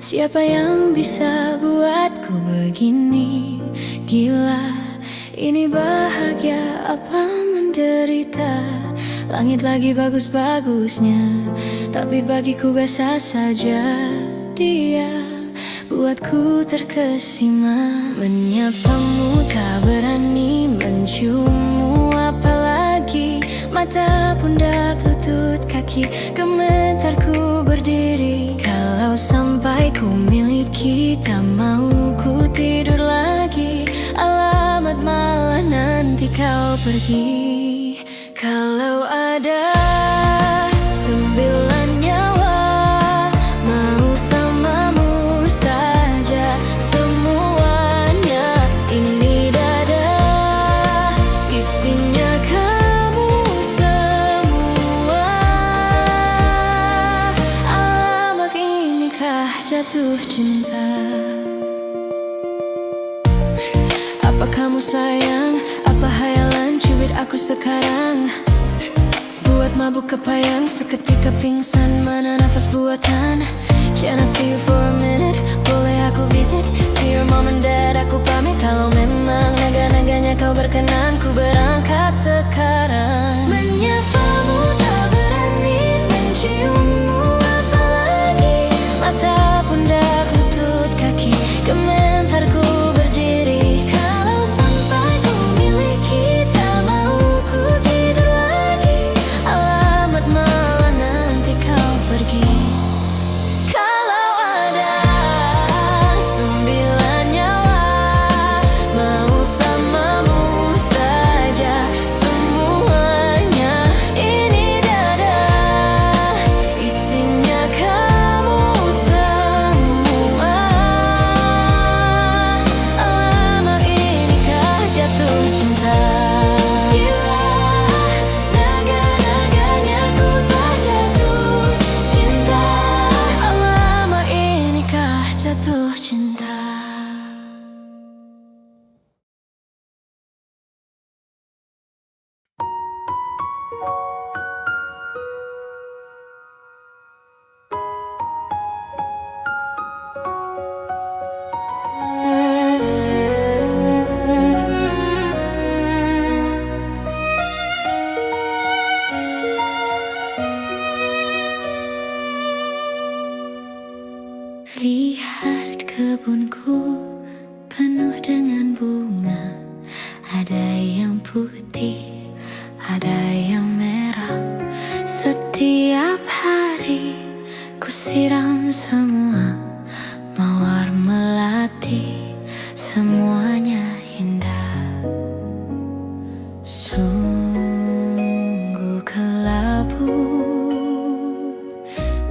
Siapa yang bisa buatku begini? Gila, ini bahagia apa menderita? Langit lagi bagus-bagusnya, tapi bagiku biasa saja. Dia buatku terkesima. Menyapamu tak berani, menciummu apalagi. Mata, pundak, lutut, kaki, gemetarku berdiri. Kalau sampai ku miliki, tak mau ku tidur lagi. Alamat malah nanti kau pergi. Kalau ada 9 nyawa, mau samamu saja semuanya. Ini dada, isinya kamu semua. Alamak, inikah jatuh cinta? Apa kamu sayang? Apa hayalan cubit aku sekarang? Buat mabuk kepayang, seketika pingsan. Mana nafas buatan? Can I see you for a minute? Boleh aku visit? See your mom and dad, aku pamit. Kalau memang naga-naganya kau berkenan, ku berangkat sekarang. Menyapamu tak berani, menciummu apalagi. Mata, pundak, lutut, kaki, gemetarku berdiri. Kalau sampai ku miliki, tak mau ku tidur lagi. Alamat malah nanti kau pergi. Kalau ada 9 nyawa, mau samamu saja semuanya. Ini dada, isinya kamu semua. Alamak, inikah jatuh cinta? Gila, naga-naganya ku tak jatuh cinta. Alamak, inikah jatuh cinta? Lihat kebunku penuh dengan bunga. Ada yang putih, ada yang merah. Setiap hari ku siram semua. Mawar melati, semuanya indah. Sungguh kelabu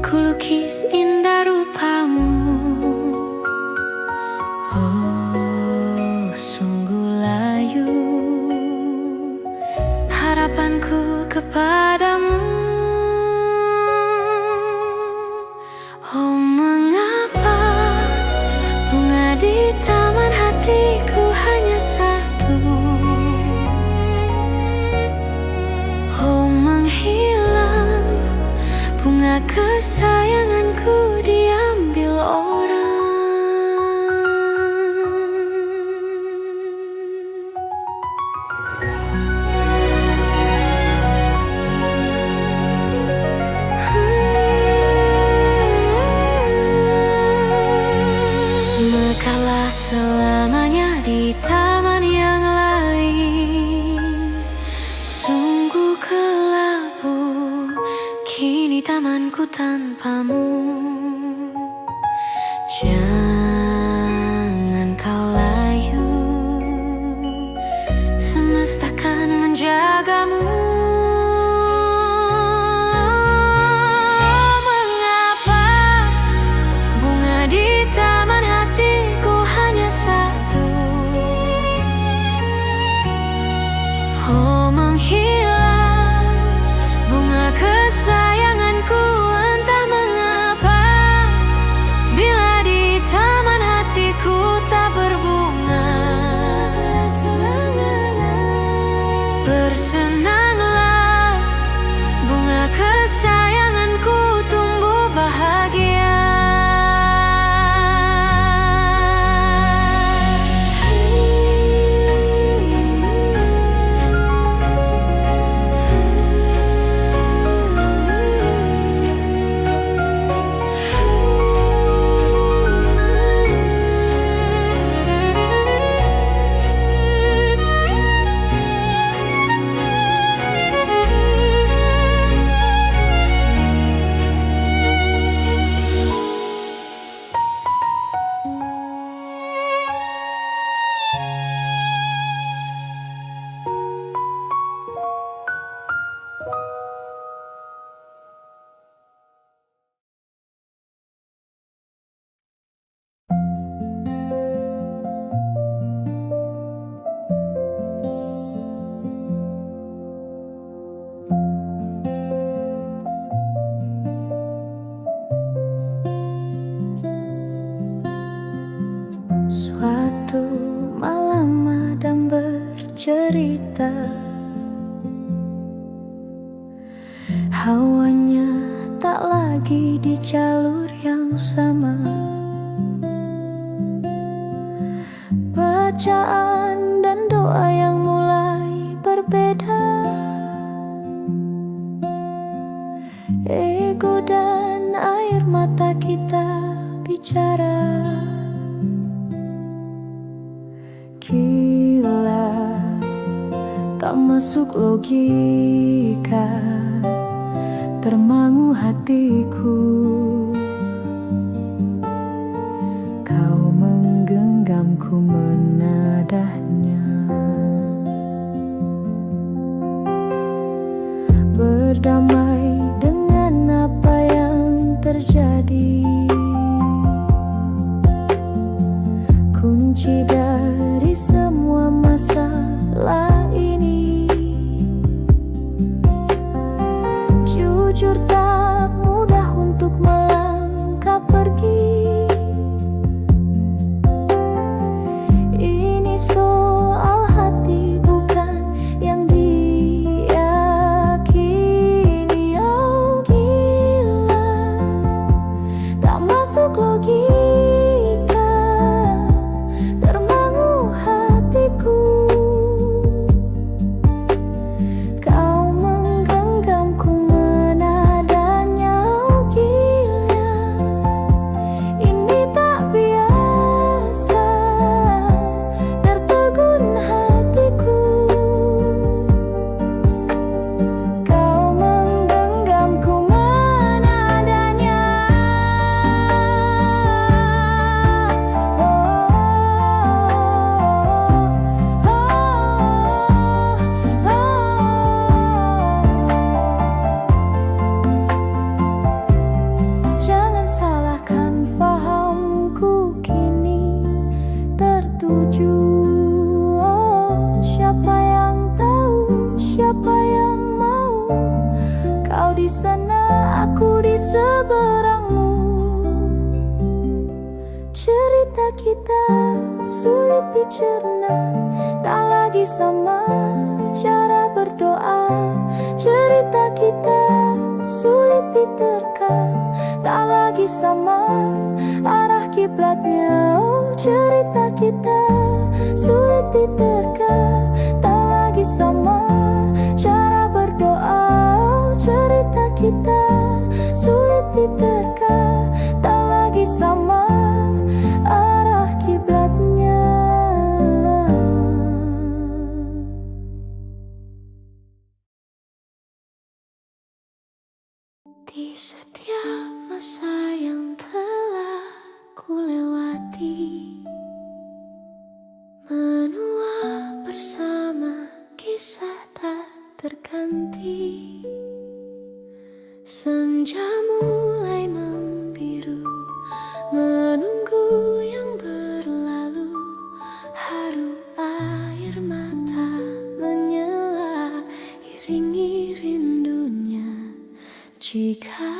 ku lukis indah rupamu. Oh, sungguh layu harapanku kepadamu. Oh, mengapa bunga di taman hatiku hanya satu? Oh, menghilang bunga kesayanganku diambil orang. Mekalah selamanya di taman yang lain. Sungguh kelabu kini tamanku tanpamu. Jangan kau layu, semesta kan menjagamu. Mengapa bunga di taman hatiku hanya satu? Oh, menghilang bunga kesayanganku, entah mengapa. Suatu malam Adam bercerita, hawanya tak lagi di jalur yang sama. Bacaan dan doa yang mulai berbeda. Ego dan air mata kita bicara. Gila, tak masuk logika, termangu hatiku. Kau menggenggamku menadahnya, berdamai dengan apa yang terjadi. Kunci dari semua masalah ini, jujur tak mudah untuk melangkah pergi. Ini soal hati bukan yang diyakini. Oh gila, tak masuk logika, termangu hatiku. Kau menggenggamku menadanya. Oh gila, ini tak biasa, tertegun hatiku. Kau menggenggamku menadanya. Jangan salahkan fahamku kini tertuju. Oh, siapa yang tahu, siapa yang mau? Kau di sana, aku di seberangmu. Cerita kita sulit dicerna, tak lagi sama cara berdoa. Cerita kita sulit diterka, tak lagi sama arah kiblatnya. Oh, cerita kita sulit diterka, tak lagi sama cara berdoa. Oh, cerita kita sulit diterka, tak lagi sama arah kiblatnya. Di setiap masa yang telah ku lewati, menua bersama kisah tak terganti. Senja mulai membiru, menunggu yang berlalu. Haru air mata menyela, iringi rindunya. Jika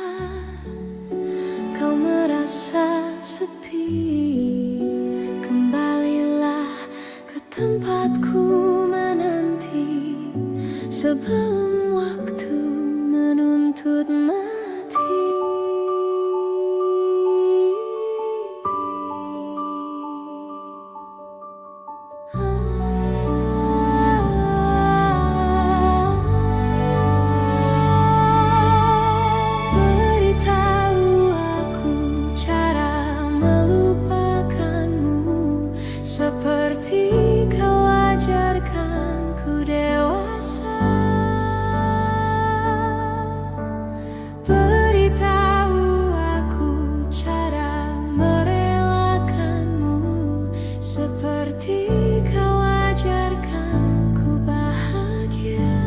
kau merasa sepi, kembalilah ke tempatku menanti, sebelum waktu menuntut mati. Beritahu aku cara melupakanmu, seperti kau ajarkanku dewasa. Beritahu aku cara merelakanmu, seperti kau ajarkanku bahagia.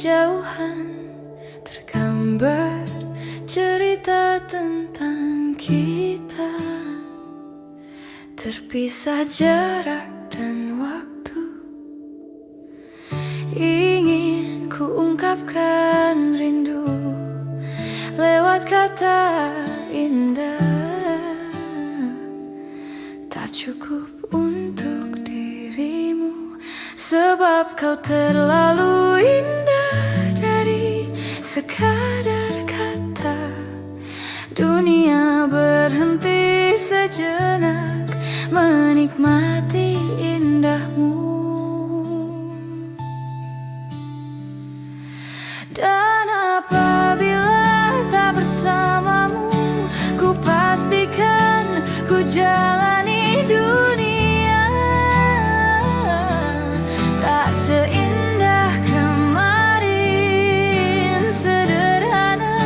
kejauhan tergambar cerita tentang kita, terpisah jarak dan waktu. Ingin ku ungkapkan rindu lewat kata indah, tak cukup untuk dirimu, sebab kau terlalu indah dari sekadar kata. Dunia berhenti sejenak menikmati indahmu. Dan apabila tak bersamamu, ku pastikan ku jalani dunia tak seindah kemarin. Sederhana,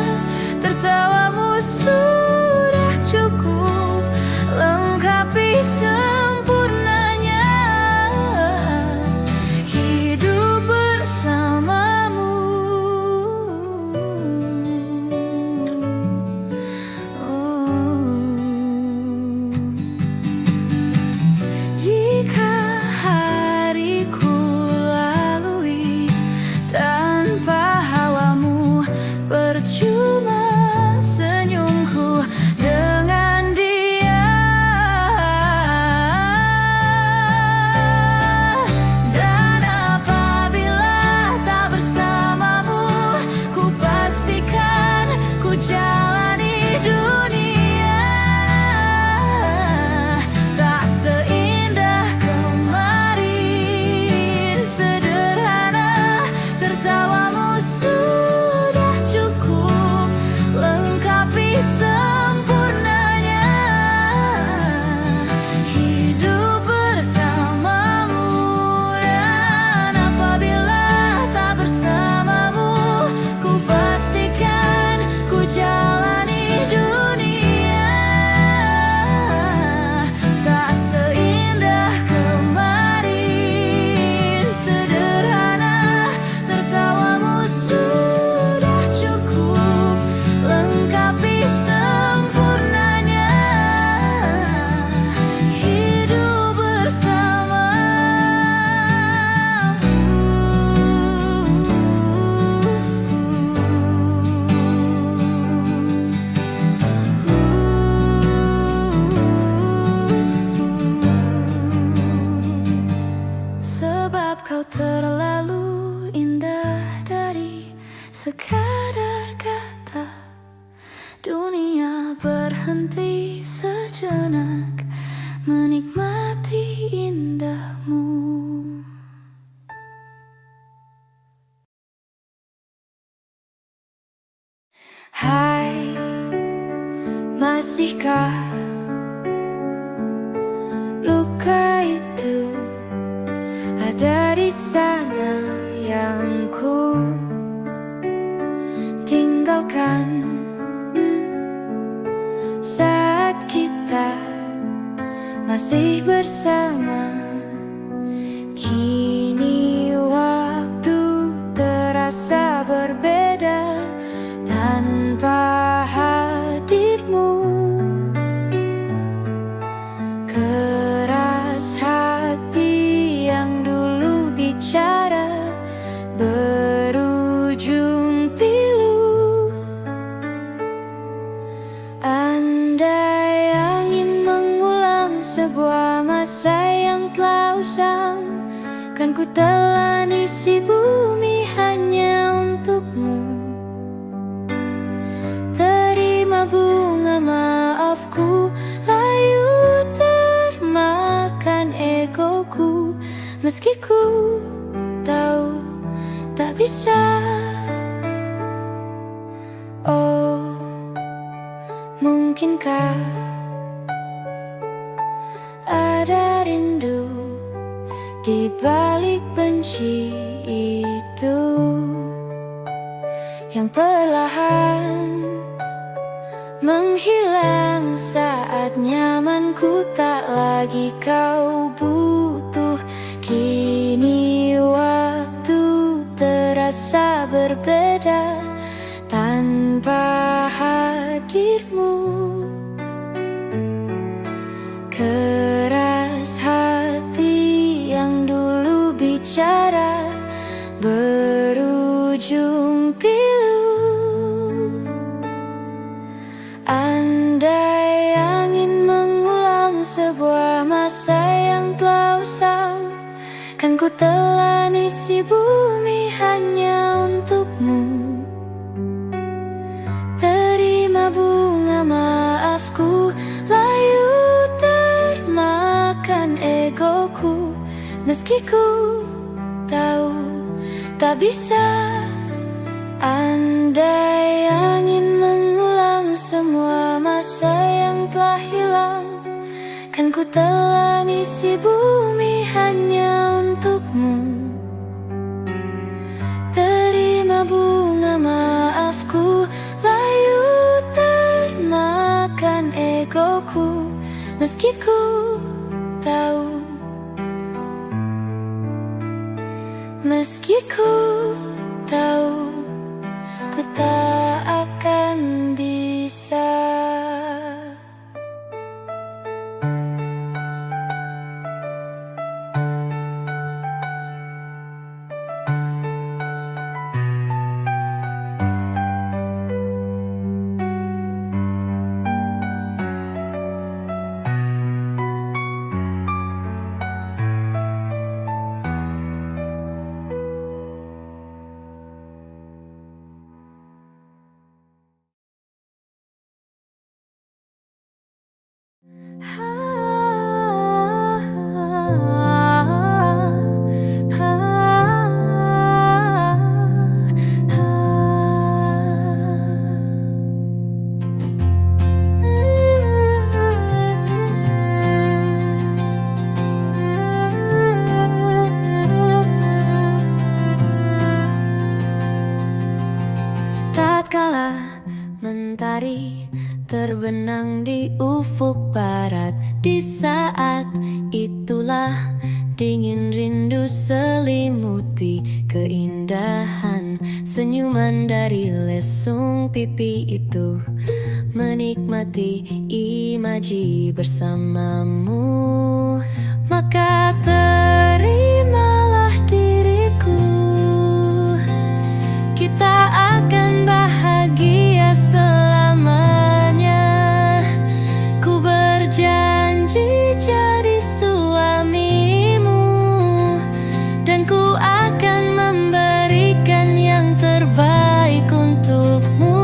tertawamu sudah cukup lengkapi sempurnanya hidup bersamamu. Jika hariku lalui tanpa hawamu, percuma senyumku dengan dia. Dan apabila tak bersamamu, ku pastikan ku jalani dunia tak seindah kemarin. Sederhana, tertawamu sudah cukup lengkapi sempurnanya hidup bersamamu. Dan apabila tak bersamamu, ku pastikan ku jalani dunia tak seindah kemarin. Sederhana, tertawamu sudah cukup lengkapi sempurnanya hidup bersamamu. Sebab kau terlalu indah dari sekadar kata. Dunia berhenti sejenak menikmati indahmu. Hai, masihkah luka itu ada di sana yang ku tinggalkan saat kita masih bersama? Kini waktu terasa berbeda tanpa hadirmu. Keras hati yang dulu bicara berujung pilu. Andai angin mengulang sebuah masa yang telah usang, kan ku telan isi bumi hanya untukmu. Terima bunga maafku, layu termakan egoku, meski ku tahu tak bisa. Oh, mungkinkah ada rindu di balik benci itu yang perlahan menghilang saat nyamanku tak lagi kau butuh. Kini waktu terasa hadirmu. Keras hati yang dulu bicara berujung pilu. Andai angin mengulang sebuah masa yang telah usang, kan ku telan isi bumi hanya untukmu. Terima bunga maafku, layu termakan egoku. Meski ku tahu tak bisa. Andai angin mengulang semua masa yang telah hilang, kan ku telan isi bumi hanya untukmu. Terima bunga maafku, layu termakan egoku. Meski ku tahu, meski ku tahu, ku tak akan bisa. Tatkala mentari terbenang di ufuk barat, di saat itulah dingin rindu selimuti keindahan senyuman dari lesung pipi itu. Menikmati imaji bersamamu, maka terimalah diriku. Kita akan bahagia selamanya. Ku berjanji jadi suamimu, dan ku akan memberikan yang terbaik untukmu.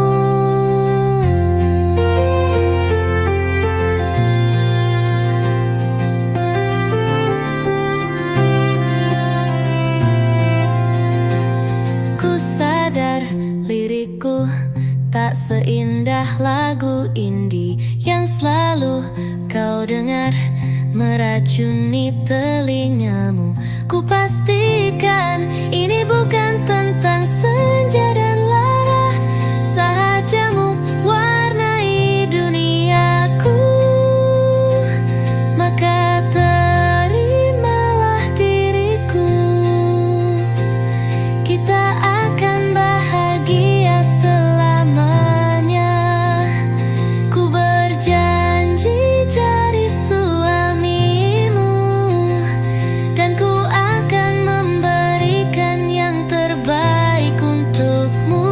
Ku sadar lirikku tak seindah lagu indie yang selalu kau dengar meracuni telingamu. Ku pastikan ini bukan tentang senja dan lara, sahajamu warnai duniaku. Maka terimalah diriku. Kita akan bahagia selamanya. Ku berjanji jadi suamimu, dan ku akan memberikan yang terbaik untukmu.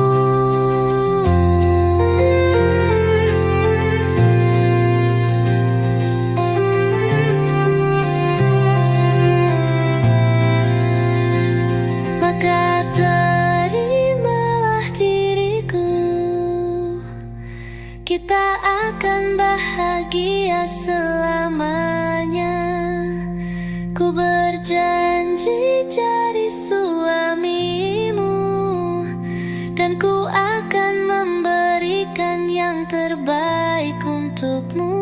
Maka terimalah diriku. Kita akan bahagia selamanya. Ku berjanji jadi suamimu, dan ku akan memberikan yang terbaik untukmu.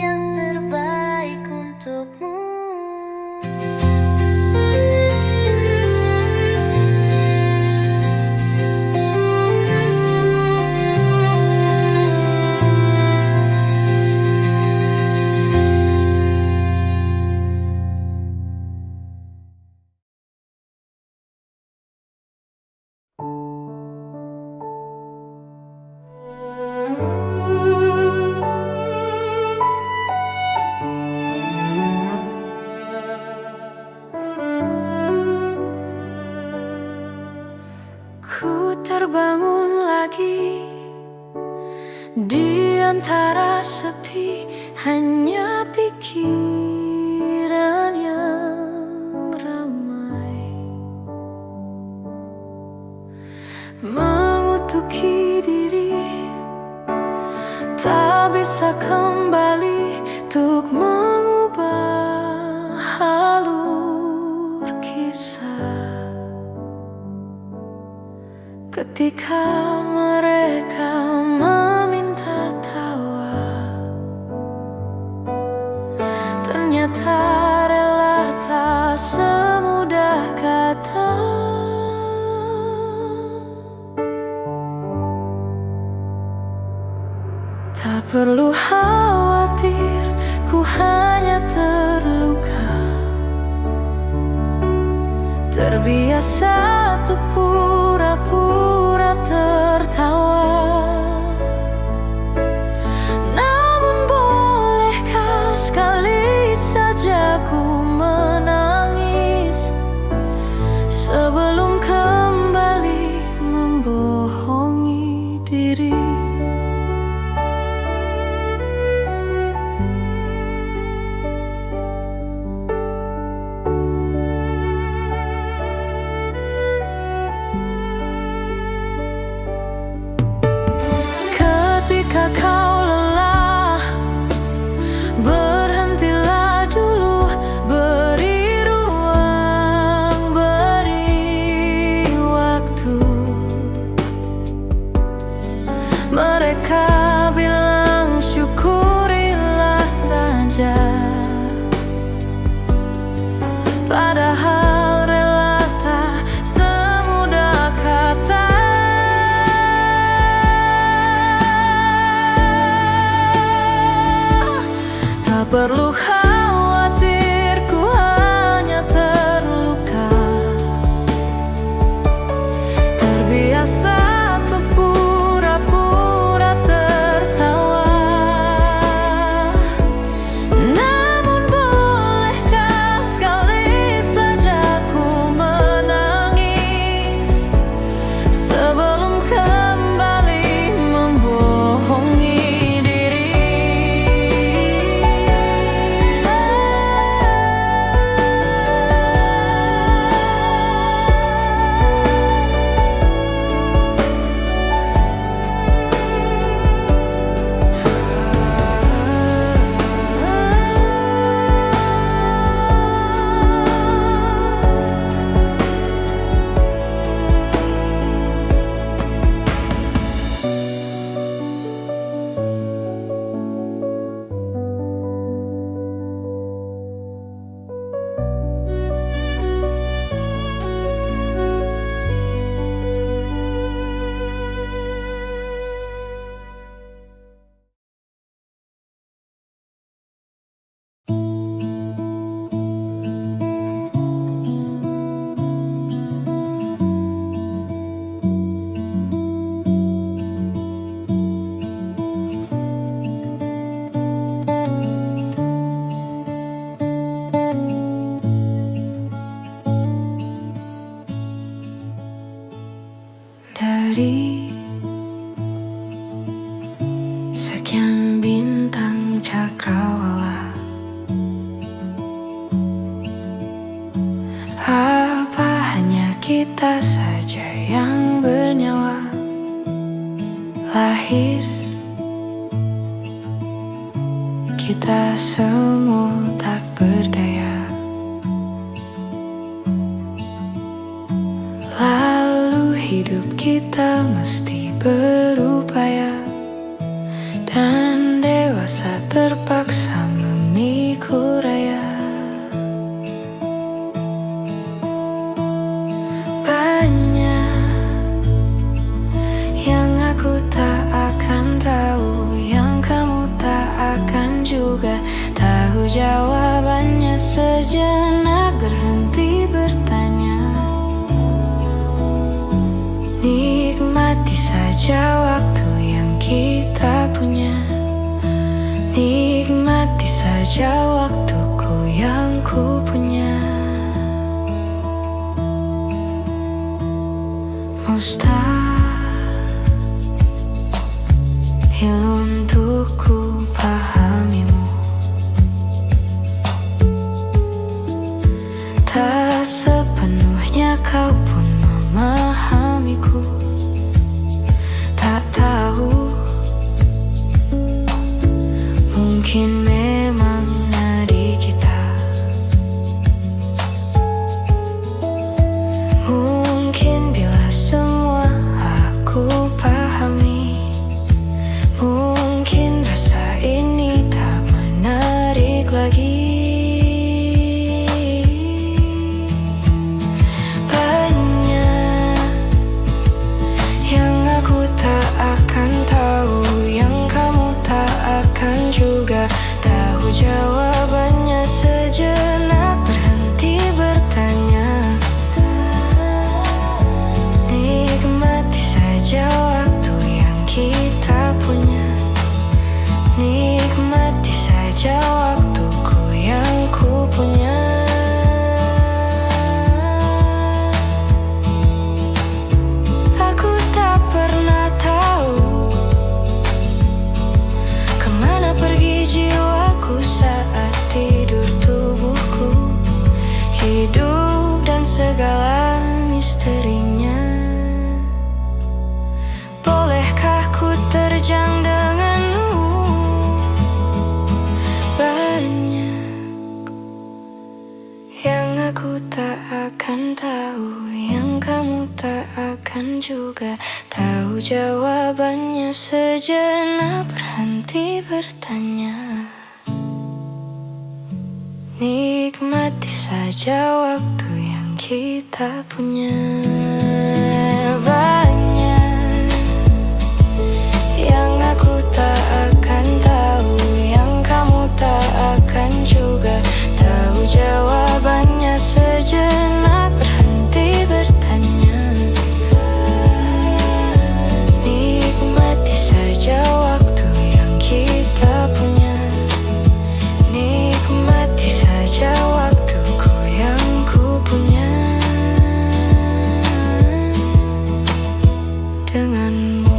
Yang terbaik untukmu. perkara sepi, hanya pikiran yang ramai mengutuki diri, tak bisa kembali untuk mengubah alur kisah. Ketika mereka meminta tawa, ternyata rela tak semudah kata. Tak perlu khawatir, ku hanya terluka, terbiasa untuk pura-pura tertawa. Namun bolehkah sekali saja ku menangis sebelum kembali membohongi diri. Ketika kau lelah, berhentilah dulu, beri ruang, beri waktu. Mereka bilang syukurilah saja, padahal rela tak semudah kata. Tak perlu khawatir, ku hanya terluka, terbiasa untuk pura-pura tertawa. Namun bolehkah sekali saja ku menangis sebelum kembali membohongi diri. Dari sekian bintang cakrawala, apa hanya kita saja yang bernyawa? Lahir kita semua tak berdaya, lalu hidup kita mesti berupaya, dan dewasa terpaksa memikul raya. Banyak yang aku tak akan tahu, yang kamu tak akan juga tahu jawabannya. Sejenak berhenti bertanya, nikmati saja waktu yang kita punya, nikmati saja waktuku yang ku punya. Mustahil untukku Mungkin memang nadi kita, mungkin bila semua aku pahami, mungkin rasa ini tak menarik lagi. Banyak yang aku tak akan tahu, yang kamu tak akan juga tahu jawabannya. Sejenak berhenti bertanya, nikmati saja waktu yang kita punya, nikmati saja waktuku yang ku punya. Aku tak pernah tahu kemana pergi jiwaku saat tidur tubuhku, hidup dan segala misterinya. Bolehkah ku terjang denganmu? Banyak yang aku tak akan tahu, yang kamu tak akan juga tahu jawabannya. Sejenak berhenti bertanya, nikmati saja waktu yang kita punya. Banyak yang aku tak akan tahu, yang kamu tak akan juga tahu jawabannya. Sejenak berhenti bertanya, nikmati saja waktu yang kita punya, nikmati saja waktuku yang ku punya denganmu.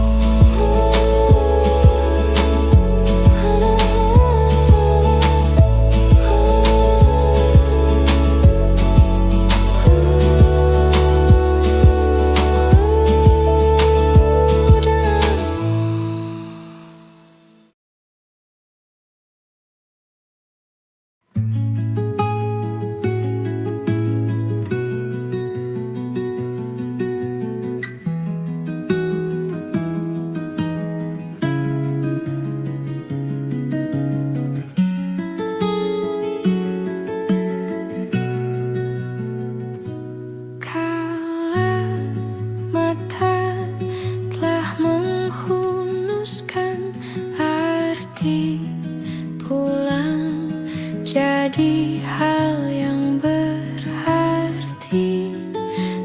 Jadi hal yang berarti,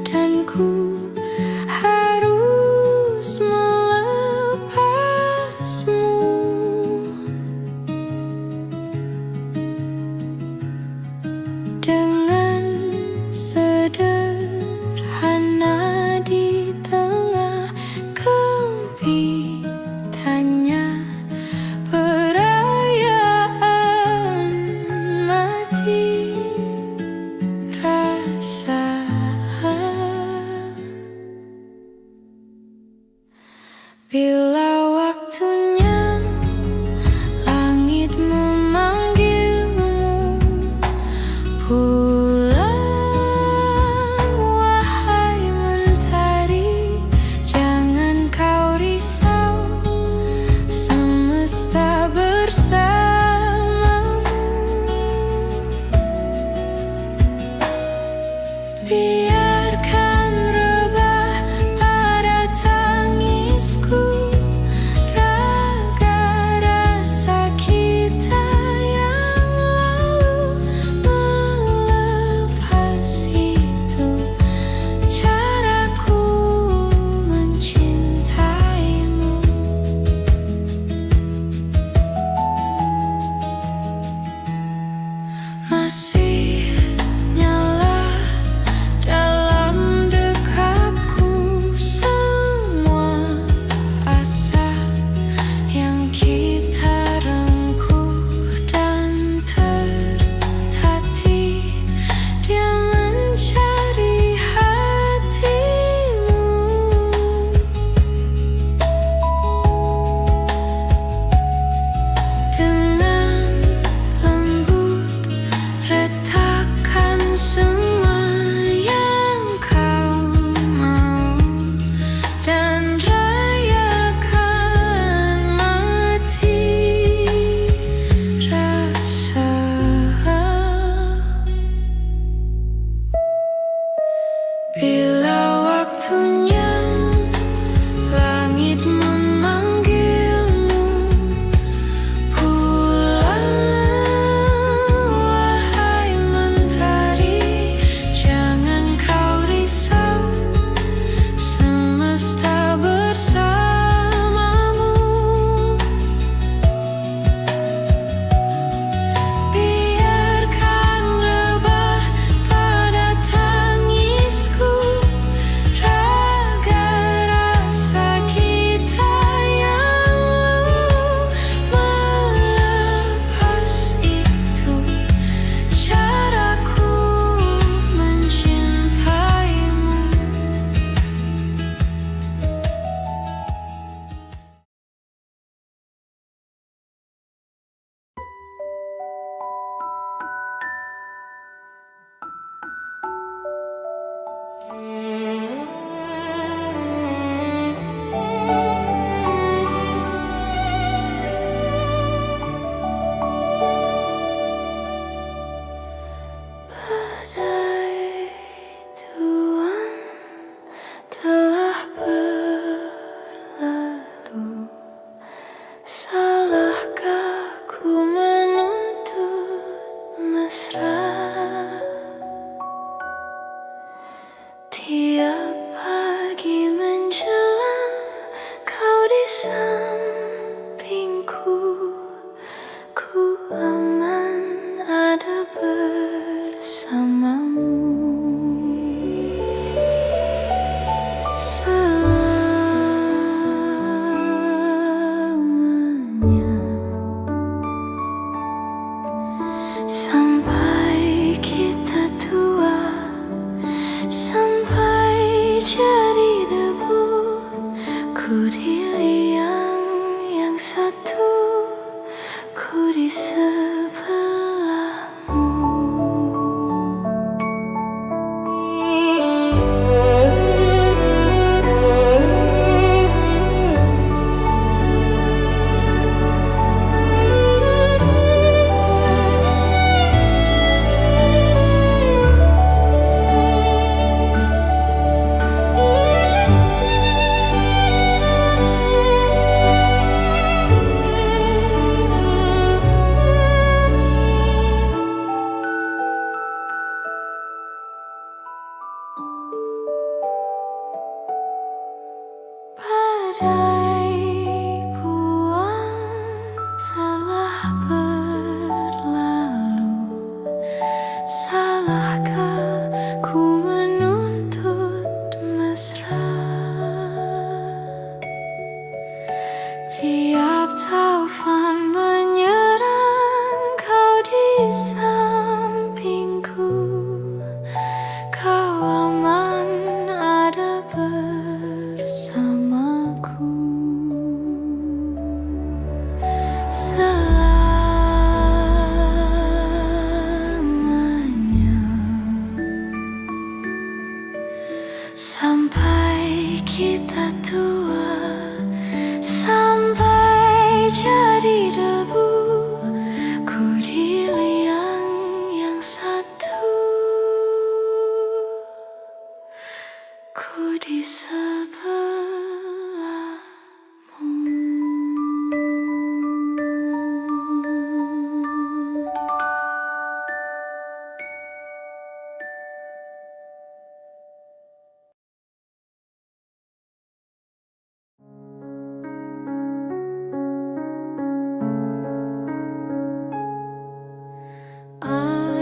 dan ku harus melepasmu. Dengan sederhana di tengah kempitannya, perayaan mati.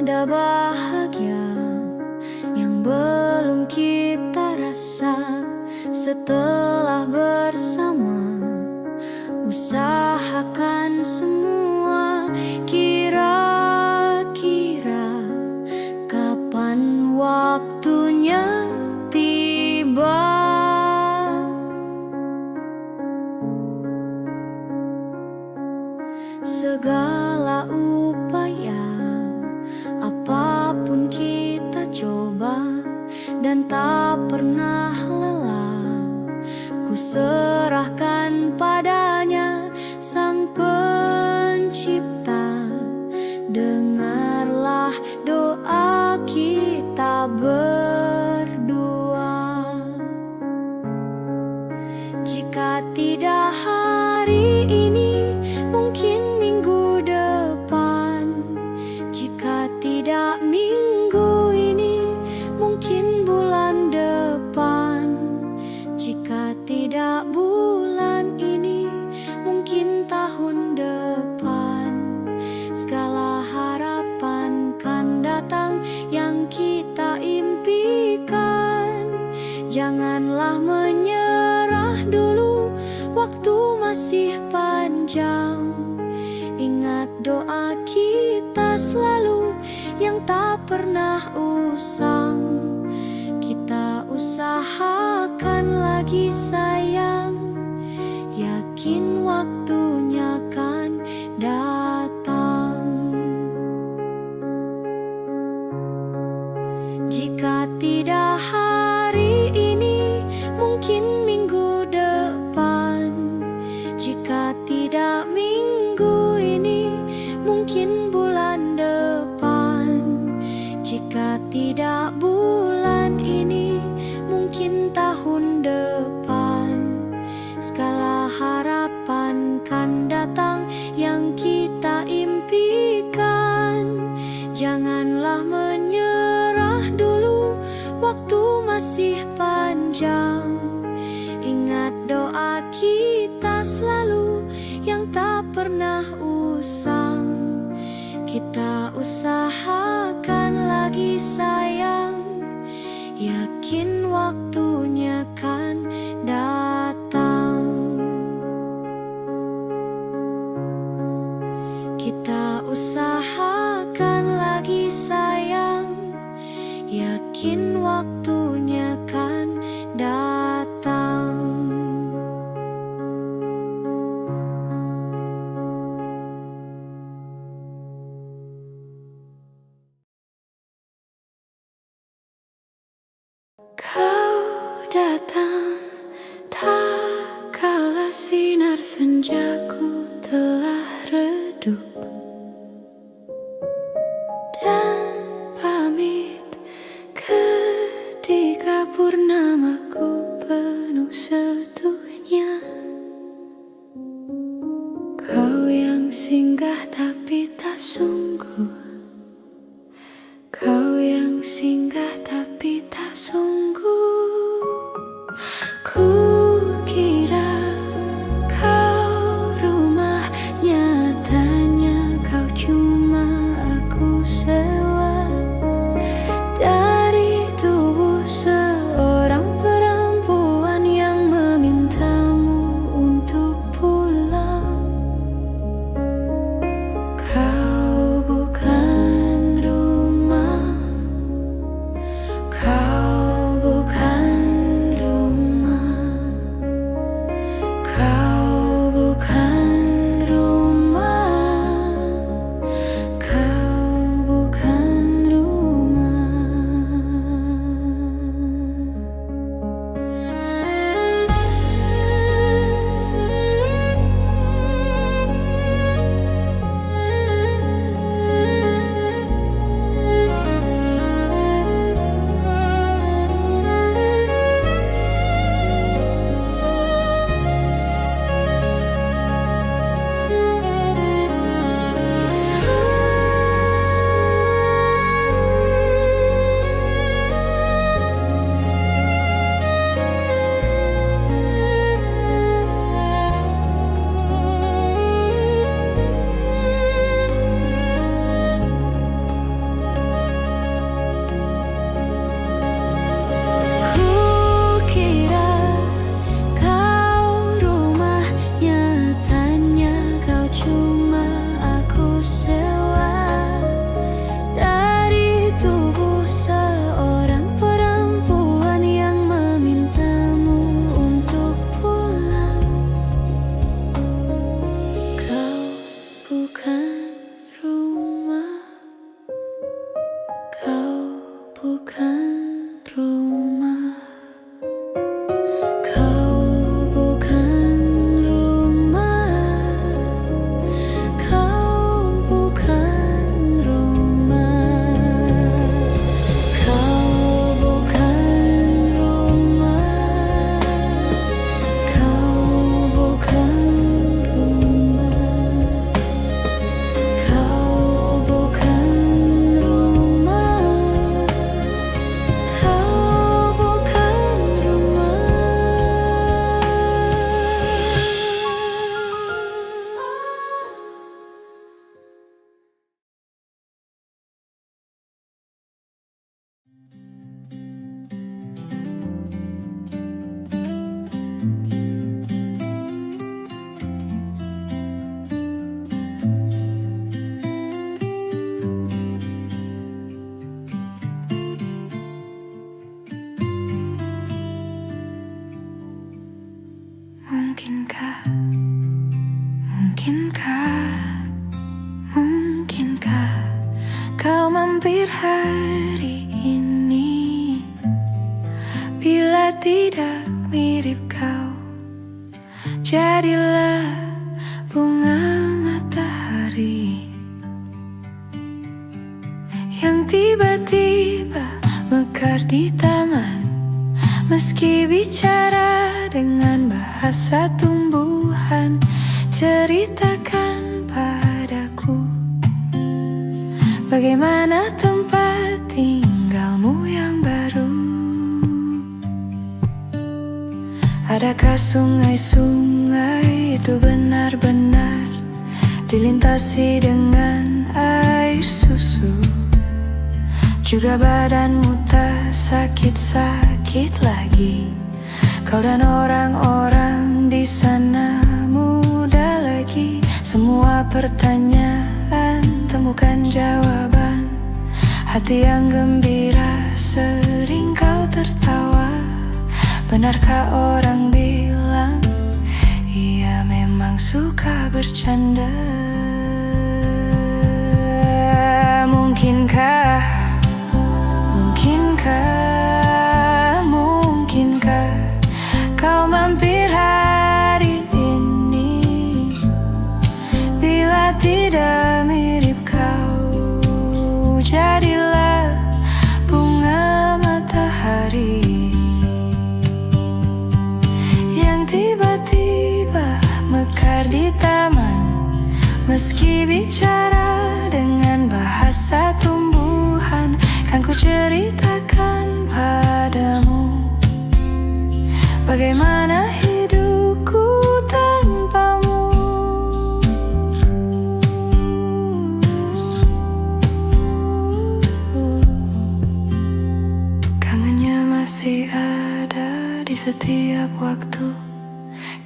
tanda bahagia yang belum kita rasa. Setelah bersama, usahakan semua. Kira-kira kapan waktunya tiba? Segala upaya, apapun kita coba, dan tak pernah lelah. Ku serahkan padanya, Sang Pencipta. Dengarlah doa kita berdua. Jika tidak hari ini, mungkin minggu depan. Jika tidak minggu ini, mungkin bulan depan. Jika tidak bulan ini, mungkin tahun depan. Segala harapan kan datang yang kita impikan. Janganlah menyerah dulu, waktu masih panjang. Ingat doa kita selalu yang tak pernah usang. Kita usahakan lagi sayang, yakin waktunya kan datang. Jika tidak hari ini, mungkin minggu depan. Jika tidak minggu ini, mungkin bulan depan. Jika tidak bulan ini, mungkin tahun depan. Segala harapan kan datang yang kita impikan. Janganlah menyerah dulu, waktu masih panjang. Ingat doa kita selalu yang tak pernah usang. Kita usahakan lagi sayang, yakin waktunya kan datang. Kita usahakan lagi sayang, yakin waktunya kan datang. Kau datang tak kala sinar senjaku telah redup, dan pamit ketika purnamaku penuh setuhnya. Kau yang singgah tapi tak sungguh, kau yang singgah tapi tak sungguh. Kukira kau rumah, nyatanya kau cuma aku sewa. Dari tubuh seorang perempuan yang memintamu untuk pulang. Kau bukan mampir hari ini bila tidak mirip kau? Jadilah bunga matahari yang tiba-tiba mekar di taman, meski bicara dengan bahasa tumbuhan. Ceritakan padaku bagaimana tempat tinggalmu yang baru. Adakah sungai-sungai itu benar-benar dilintasi dengan air susu? Juga badanmu tak sakit-sakit lagi. Kau dan orang-orang di sana muda lagi. Semua pertanyaan temukan jawaban. Hati yang gembira sering kau tertawa. Benarkah orang bilang ia memang suka bercanda? Mungkinkah kau mampir hari ini bila tidak mirip kau? Jadilah bunga matahari yang tiba-tiba mekar di taman, meski bicara dengan bahasa tumbuhan. Kan ku ceritakan padamu bagaimana hidupku tanpamu. Kangennya masih ada di setiap waktu.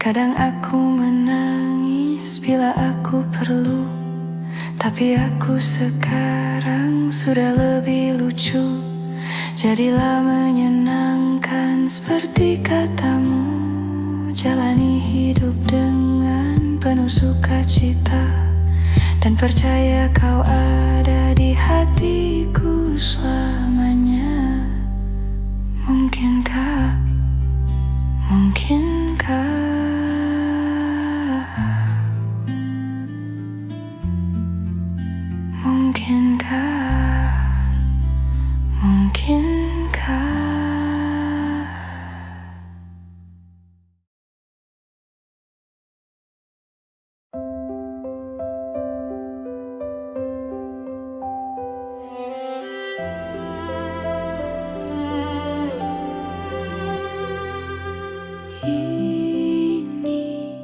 Kadang aku menangis bila aku perlu, tapi aku sekarang sudah lebih lucu. Jadilah menyenangkan seperti katamu. Jalani hidup dengan penuh sukacita, dan percaya kau ada di hatiku selamanya. Mungkinkah ini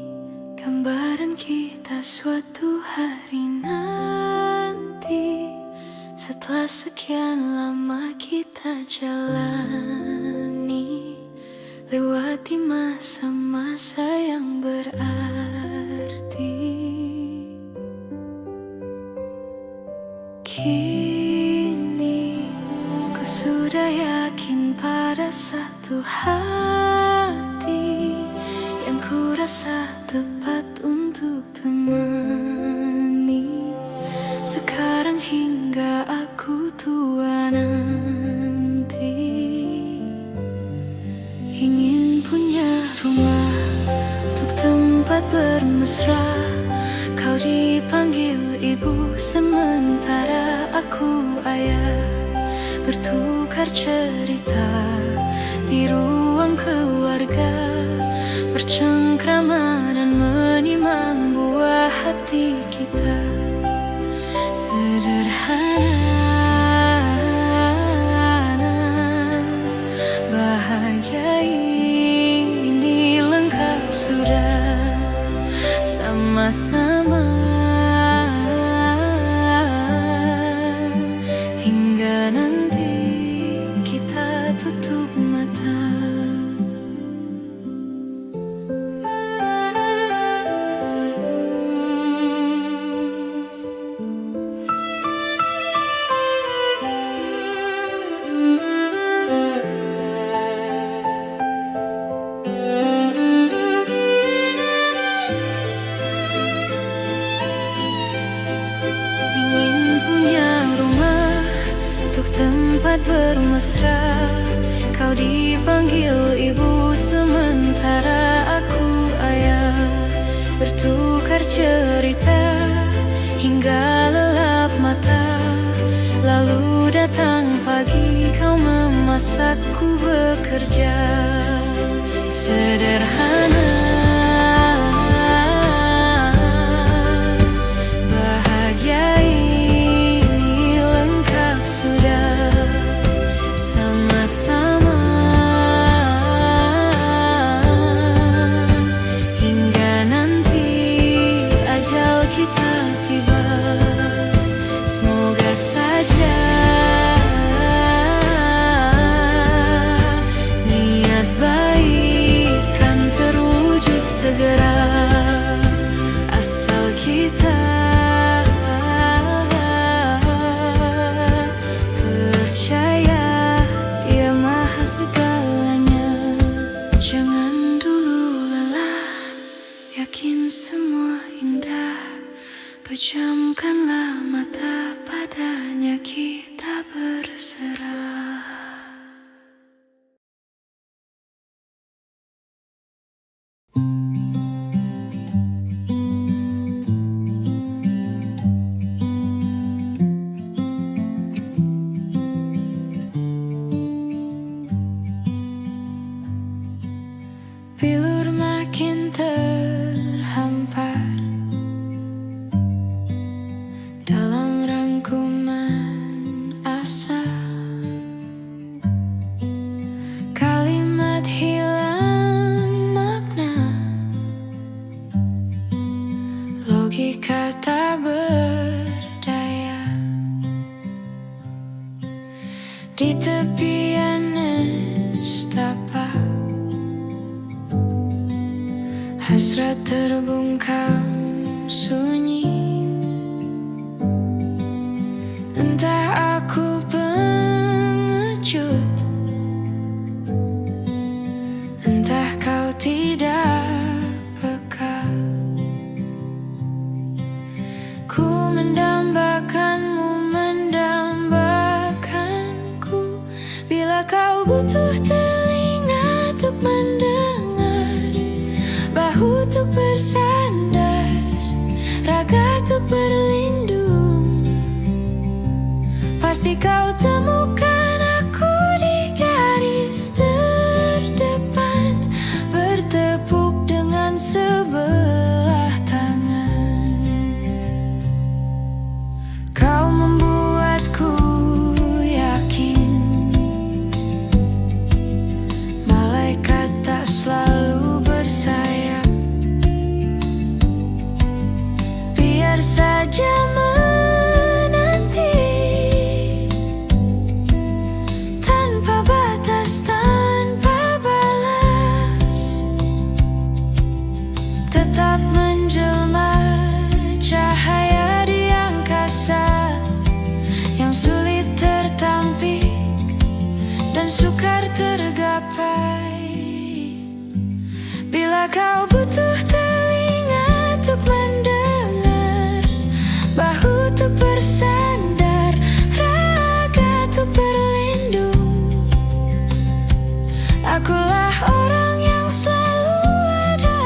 gambaran kita suatu hari nanti, setelah sekian lama kita jalani, lewati masa-masa yang berarti. Kini ku sudah yakin pada satu hati yang ku rasa tepat untuk temani. Sekarang hingga aku tua nanti, ingin punya rumah untuk tempat bermesra. Kau dipanggil ibu sementara aku ayah, bertukar cerita di ruang keluarga, bercengkrama dan menimang buah hati kita. Sederhana, bahagia ini lengkap sudah sama-sama, hingga nanti kita tutup mata. sempat bermesra. Kau dipanggil ibu sementara aku ayah, bertukar cerita hingga lelap mata. Lalu datang pagi, kau memasakku bekerja. Sederhana, bahagia ini lengkap sudah sama-sama, hingga nanti ajal kita tiba. Semoga saja niat baik kan terwujud segera, asal kita percaya Dia maha segalanya. Jangan dulu lelah, yakin semua indah. Pejamkanlah mata, padanya kita berserah. Bilur makin terhampar dalam rangkuman asa, kalimat hilang makna, logika tak berdaya. Di tepian nestapa, hasrat terbungkam sunyi. Entah aku pengecut, entah kau tidak peka. Ku mendambakanmu, mendambakanku. Bila kau butuh telinga untuk mendengar, bahu untuk bersandar, raga untuk berlindung, pasti kau temukan aku di garis terdepan, bertepuk dengan sebelah tangan. Kau membuatku yakin malaikat tak selalu bersayap. Biar saja menanti tanpa batas, tanpa balas, tetap menjelma cahaya di angkasa yang sulit tertampik dan sukar tergapai. Bila kau butuh telinga untuk mendengar, bahu untuk bersandar, raga untuk berlindung, akulah orang yang selalu ada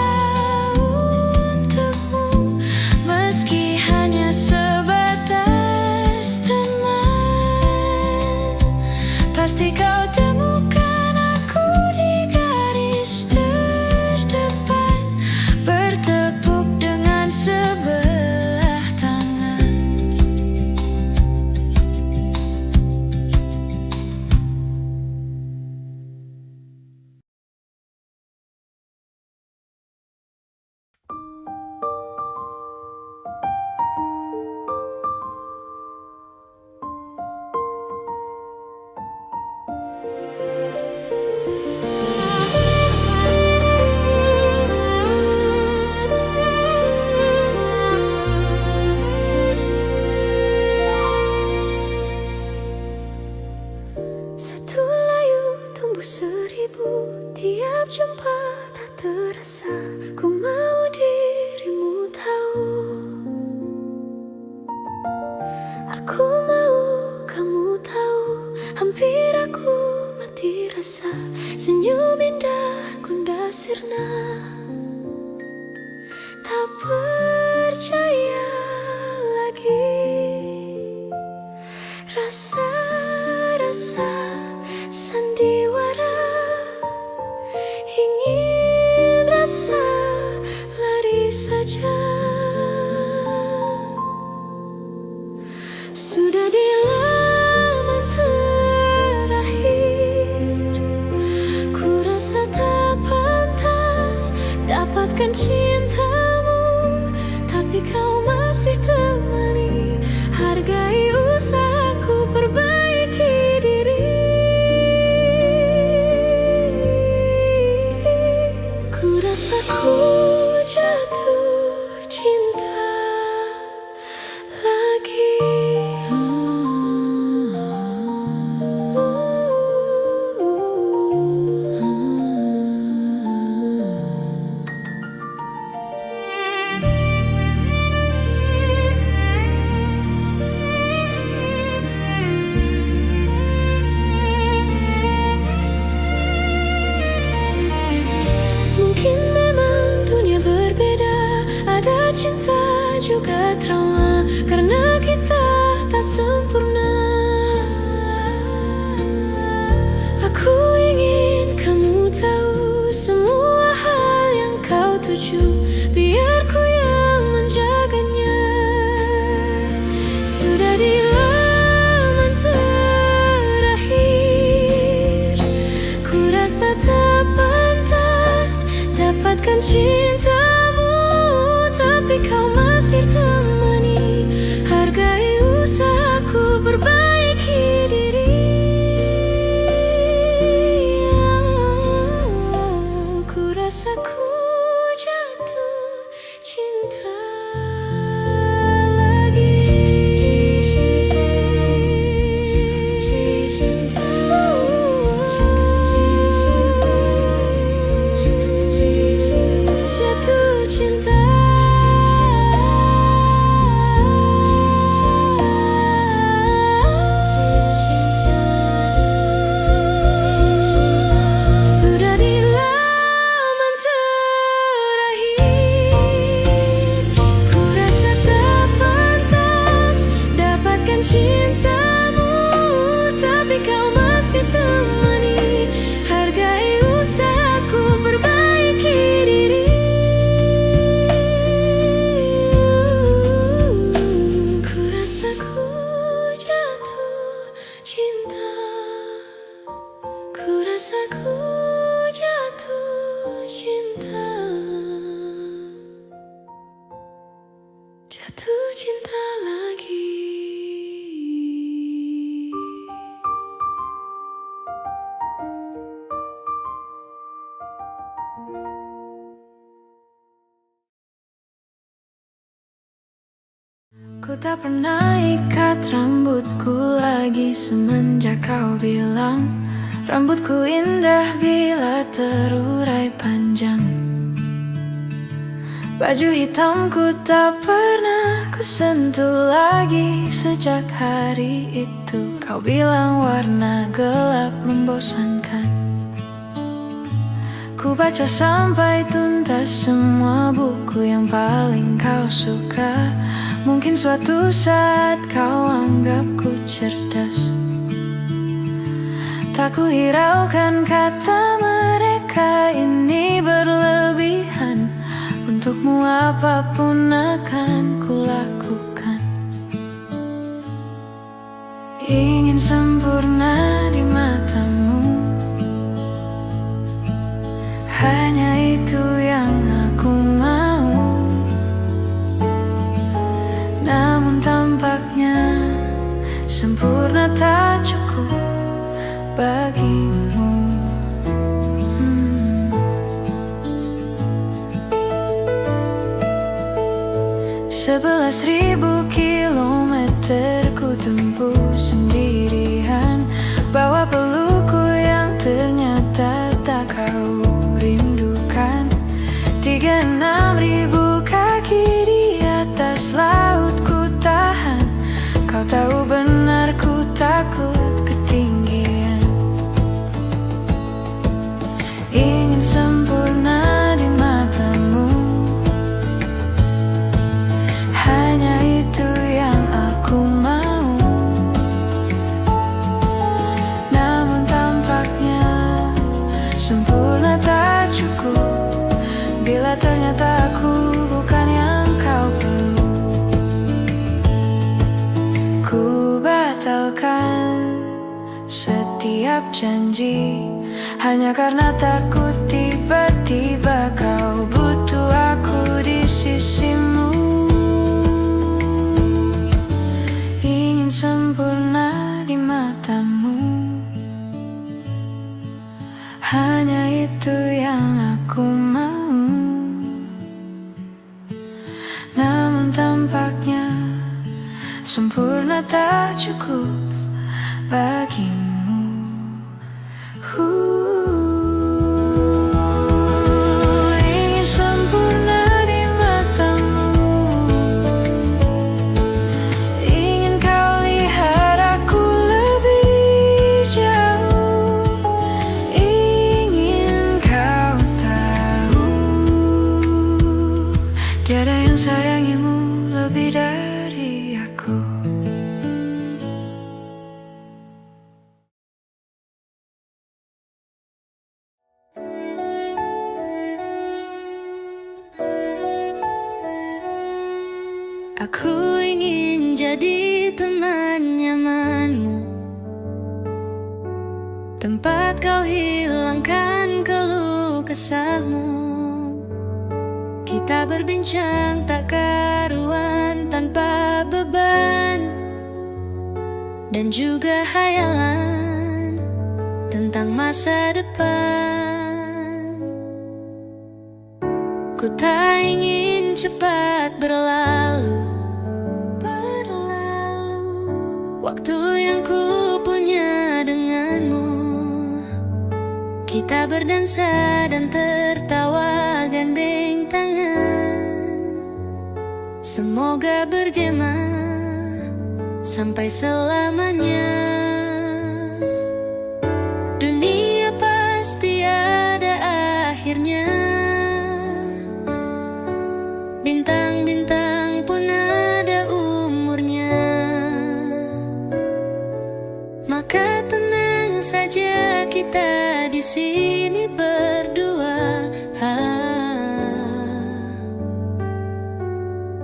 untukmu. Meski hanya sebatas teman, pasti kau temukan aku di garis terdepan, bertepuk dengan sebelah tangan. Satu layu tumbuh seribu, tiap jumpa tak terasa. Ku mau dirimu tahu, aku mau kamu tahu. Hampir aku mati rasa, senyum indah Gunda sirna. Tak percaya lagi, rasa-rasa sandiwara, ingin rasa lari saja. Sudah di laman terakhir, ku rasa tak pantas dapatkan cintamu, tapi kau masih temani. Hargai usahaku perbaiki diri. Ku rasa ku jatuh cinta lagi. Mungkin memang dunia berbeda, ada cinta juga trauma, karena kita tak sempurna. Aku ingin kamu tahu semua hal yang kau tuju, biar ku yang menjaganya. Sudah di laman terakhir, ku rasa tak pantas dapatkan cintamu, tapi kau masih temani. Hargai usahaku perbaiki diri. Ku rasa ku jatuh cinta lagi. Jatuh cinta. Sudah di laman terakhir, ku rasa tak pantas dapatkan cintamu, tapi kau masih temani. Hargai usahaku perbaiki diri. Ku rasa ku jatuh cinta. Ku rasa ku jatuh cinta. Jatuh cinta lagi. Ku tak pernah ikat rambutku lagi semenjak kau bilang rambutku indah bila terurai panjang. Baju hitamku tak pernah ku sentuh lagi sejak hari itu. Kau bilang warna gelap membosankan. Ku baca sampai tuntas semua buku yang paling kau suka. Mungkin suatu saat kau anggapku cerdas. Tak ku hiraukan kata mereka ini berlebihan. Untukmu apapun akan ku lakukan. Ingin sempurna di matamu, hanya itu yang aku mau. Namun tampaknya sempurna tak cukup bagimu. 11.000 kilometer ku tempuh sendirian batalkan setiap janji hanya karena takut tiba-tiba kau butuh aku di sisimu. Ingin sempurna di matamu, hanya itu yang aku mau. Namun tampaknya sempurna tak cukup bagimu. Ingin sempurna di matamu, ingin kau lihat aku lebih jauh, ingin kau tahu tiada yang sayangimu lebih dari aku. Aku ingin jadi teman nyamanmu, tempat kau hilangkan keluh kesahmu. Kita berbincang tak karuan tanpa beban, dan juga hayalan tentang masa depan. Ku tak ingin cepat berlalu waktu yang ku punya denganmu. Kita berdansa dan tertawa gandeng tangan. Semoga bergema sampai selamanya. Dunia pasti ada akhirnya, bintang-bintang pun ada umurnya. Maka tenang saja kita di sini berdua,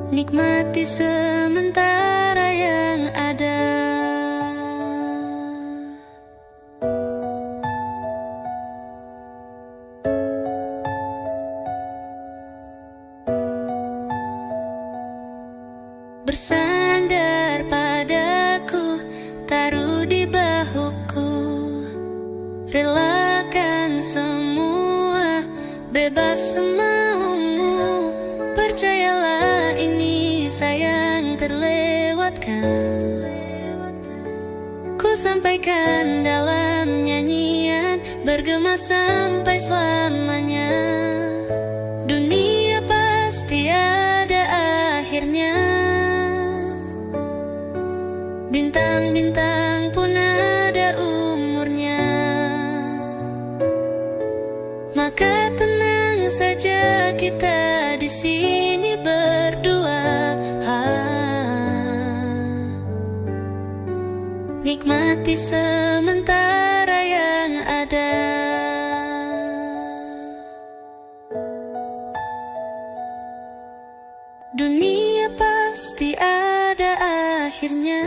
nikmati sementara yang ada. Bersandar padaku, taruh di bahuku, relakan semua, bebas semaumu. Percayalah ini sayang terlewatkan. Ku sampaikan dalam nyanyian, bergema sampai selamanya. Dunia pasti ada akhirnya, bintang-bintang pun ada umurnya. Maka tenang saja kita di sini berdua, nikmati sementara yang ada. Dunia pasti ada akhirnya,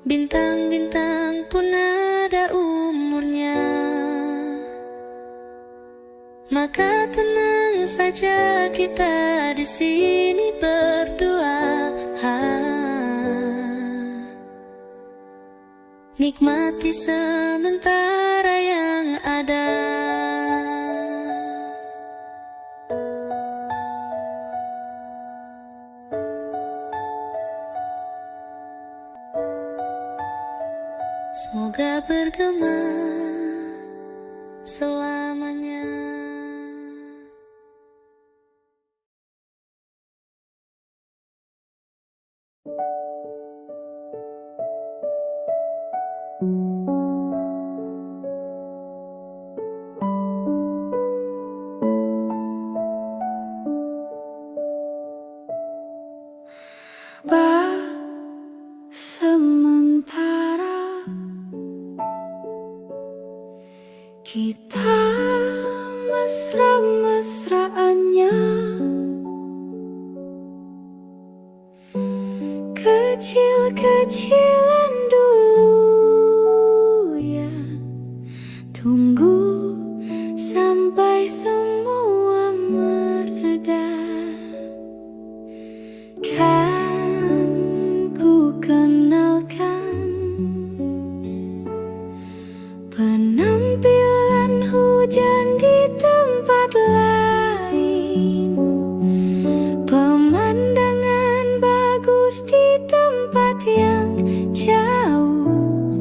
bintang-bintang pun ada umurnya. Maka tenang saja kita di sini berdua, nikmati sementara yang ada. Semoga bergema selamanya. Sementara kita mesra-mesraannya, kecil-kecilan dulu ya. Tunggu sampai semua mereda, kan ku kenalkan penampilan hujan di tempat lain, pemandangan bagus di tempat yang jauh,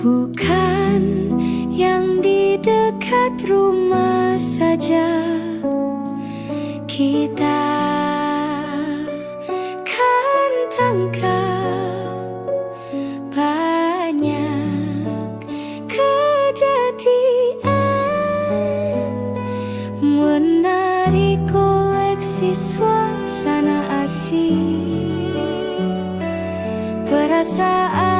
bukan yang di dekat rumah saja. Kita kan tangkap banyak kejadian, menarik koleksi suasana asing, perasaan